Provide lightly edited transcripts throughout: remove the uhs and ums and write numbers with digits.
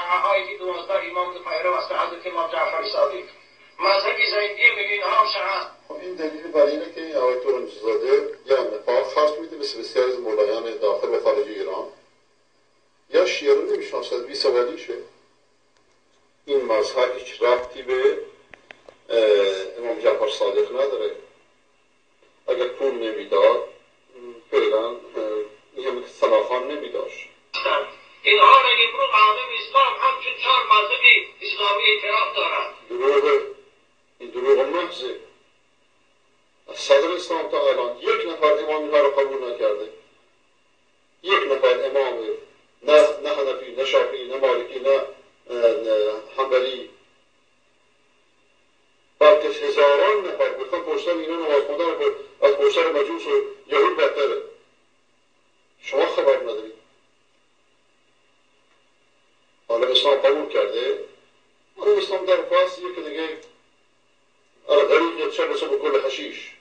شیعه‌هایی که 12 امام که پیرو است حضرت امام جعفر صادق، مذهبی زیدیه میگه اینها شیعه. این دلیل بر اینه که این آقای تورنجی‌زاده یا نفاق خاص میده مثل بسیاری از مولایان داخل و خارج ایران، یا شیعه رو نمیشناسد، بی سوادیشه. این مذهب هیچ ربطی به امام جعفر صادق نداره. اگر پول نمیداد فعلا این همه که صلاحان نمیداشت. اینها را امروز عالم اسلام همچون 4 مذهب اسلامی اعتراف دارند. این دروغ محضه. از صدر اسلام تا الان یک نفر امام اینها را قبول نکرده. یک نفر امام، نه حنفی، نه شافعی، نه مالکی، نه حنبلی، بلکه هزاران نفر گفتن پشتن اینا نماز خوندن از پشتن مجوس و یهود بدتره. شما خبر ندارید. حالا اسلام قبول کرده، حالا اسلام در فاسیه که دیگه غریق یتشبس بکل حشیش.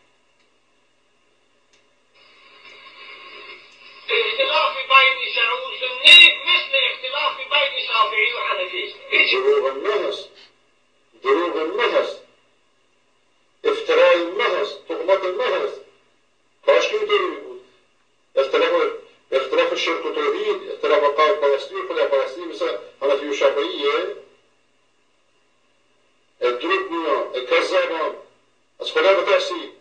اختلاف بین شیعه و سنی مثل اختلاف بین شافعی و حنفی است. دروغ محض، دروغ محض، افتراء محض، تهمت محض. کاش که اینطوری بود. اختلاف شرک و توحید، اختلاف قوم پرستی و خدا پرستی مثل حنفی و شافعیه. دروغ میان، کذابان، از خدا بترسید.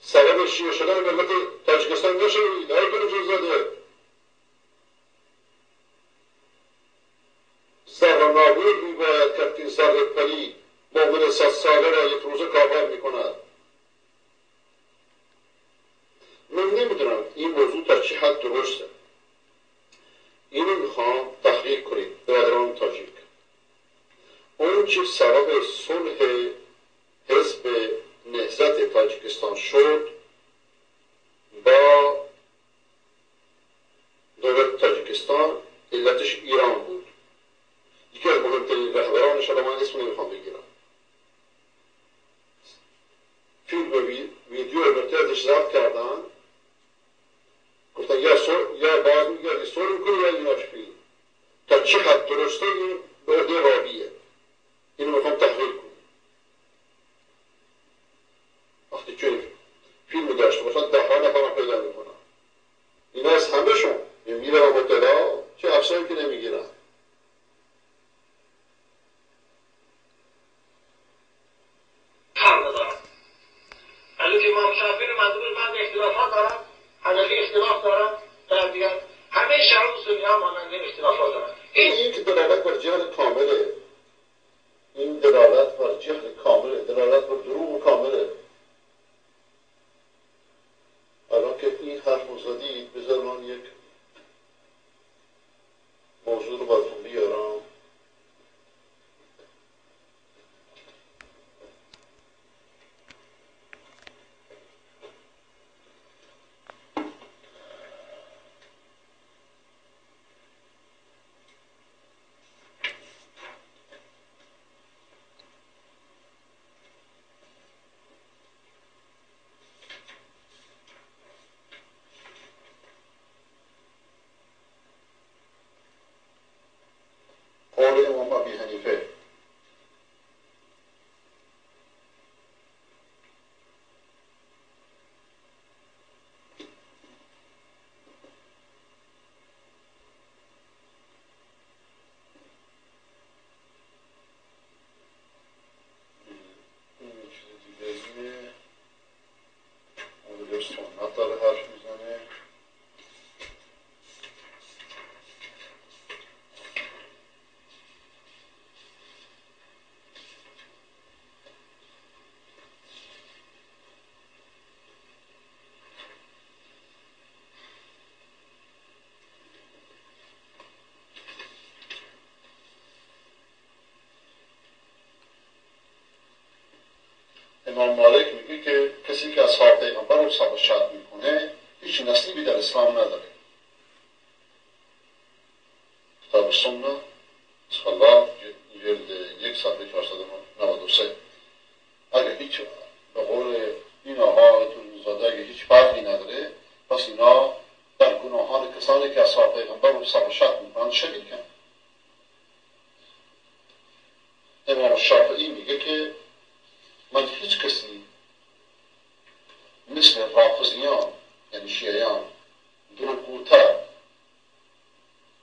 سبب شیعه شدن ملت تاجیکستان نشوید. آقای تورنجی‌زاده زر نابود میباید کرد که زر پلید مؤمن 100 ساله را یک روزه کافر میکند. من نمیدونم این موضوع تا چه حد درسته. اینو میخوام تحقیق کنید برادران تاجیک. اون چه سبب صلح حزب نهضت تاجیکستان شد با دولت تاجیکستان، علتش ایران بود. یکی از مهمترین رهبرانش، حالا من اسم نمیخوام بگیرم، فیلم و ویدیو البته ازش ضبط کردن، گفتن یا باز میگردی صلح میکنی یا ایناش فیلم. تا چه حد درسته این به عهده راویه. اینو میخوام تحقیق کنم. وقتی چون فیلم داشته باشن 10 نفر پیدا میکنن. اینا از همه شون میرن مبتلا، چه افسایی که نمیگیرن. حضرت امام شافعی منظور بعض اختلافات دارن، حنفی اختلاف دارن، در دیگر همه شیعه و سنی ها مانند اختلافات دارن. این که دلالت بر جهل کامله. این دلالت بر جهل کامله، دلالت بر دروغ کامله. الان که این حرف رو زدید بذار من یک موضوع رو براتون بیارم. قول امام ابی حنیفه: سنت داره حرف میزنه. امام مالک میگه که کسی که اصحاب پیغمبر رو صبر شرط میکنه هیچ نصیبی در اسلام نداره. کتاب سنة الله جلد 1 صفحه 493. اگه هیچ به قول این آقا تورنجی‌زاده اگه هیچ فرقی نداره، پس اینا در گناهان کسانی که اصحاب پیغمبر رو صف شک میکنند شریک کن. امام شافعی میگه که من هیچ کسی مثل رافضیان یعنی شیعیان دروغگوتر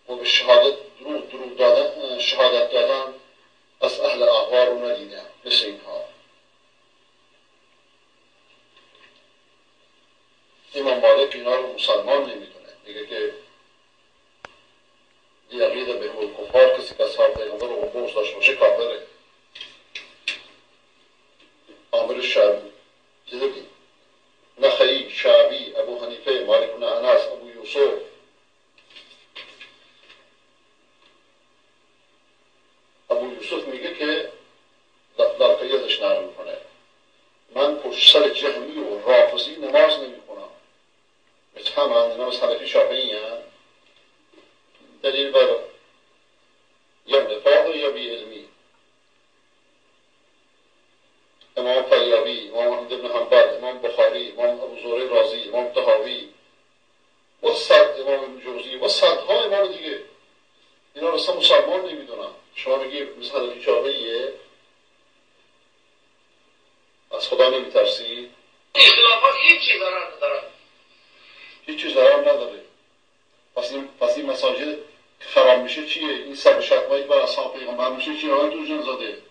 و به شهادت دادن از اهل احوا رو ندیدم مثل اینها. امام مالک اینا رو مسلمان نمیدونه، میگه که یقید به کفار، کسی که اصحاب پیغمبر رو بغض داشته باشه کافره. عامر شعبی جدی نخعی، شعبی، ابو حنیفه، مالک بن انس، ابو یوسف، ابو یوسف میگه که در قیادش نقل میکنه من پشت سر جهمی و رافضی نماز نمیکنم. متهم اینا از حنفی شافعی هستند. دلیل بر یا نفاق یا بی علمی. امام فریابی، امام احمد بن حنبل، امام بخاری، امام ابو زرع رازی، امام طحاوی و صد امام ابن جوزی و صدها امام دیگه اینا رو اصلا مسلمان نمیدونن. شما میگی مثل حنفی شافعیه، از خدا نمیترسی؟ اختلافات هیچی ضرر ندارن، هیچ چیز ضرر نداره. پس این مساجد که خراب میشه چیه؟ این سب شتمایی بر اصحاب پیغمبر میشه چیه؟ آقای دوجان زاده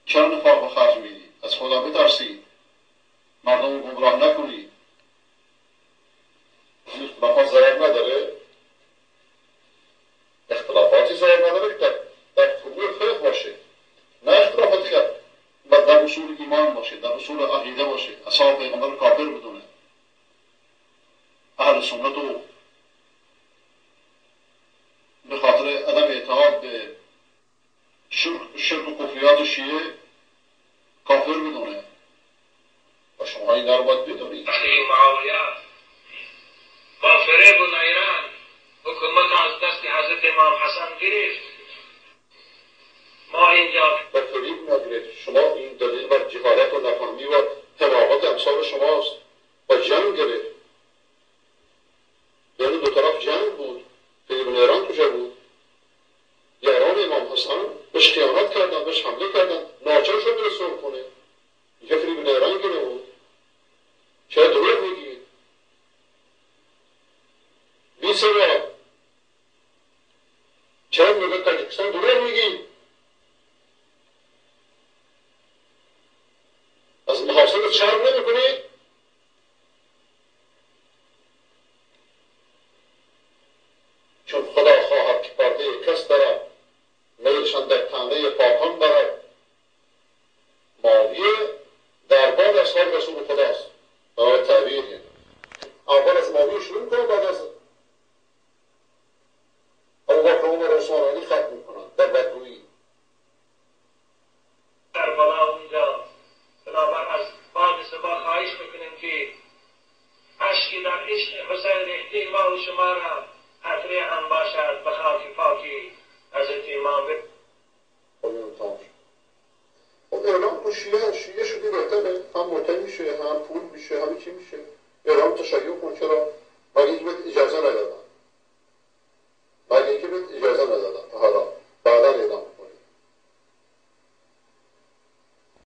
چرا نفاق و خرج میدی؟ از خدا بترسی، مردم رو گمراه نکنی. اختلافات ضرر نداره؟ اختلافاتی ضرر نداره که در امور فقه باشه، نه اختلافاتی که در اصول ایمان باشه، در اصول عقیده باشه. اصحاب پیغمبر رو کافر بدونه. اهل سنت رو به خاطر عدم اعتقاد به شرک و کفریات شیعه کافر بدونه و شما این رو باید بدونید. وقتی معاویه با فریب و نیران حکومت از دست حضرت امام حسن گرفت، ما اینجا و فریب نگرفت. شما این دلیل بر جهالت و نفهمی و حماقت امثال شماست. و جنگ گرفت، یعنی دو طرف جنگ بود. فریب نیران کجا بود؟ یاران امام حسن بهش خیانت کردن، بهش حمله کردن، ناچار شد بره صلح کنه. اینجا فریب نیران گره بود. چرا دروغ میگی؟ بی سوال چرا میگه تاجیکستان دروغ میگی؟ از محاصل شرم نمی کنید؟ چون خدا خواهد که پرده کس دارد میلشان در تنه پاکان برد. معاویه دربار اصحاب رسول خداست. برای تعبیر یعنی اول از معاویه شروع میکنن، بعد از ابوبکر و عمر و عثمان و علی ختم میکنن در بدگویی. در بالا اونجا بنابر از باد سبا خواهش میکنیم که اشکی در عشق حسین رهتی ما و شما را قطره هم باشد به خاک پاکی حضرت امام. خب اعلام با شیعه شدی بهتره، هم مطمئن میشه، هم پول میشه، همه چی میشه. اعلام تشیع کن. چرا؟ مگه اینکه بهت اجازه ندادن، مگه اینکه بهت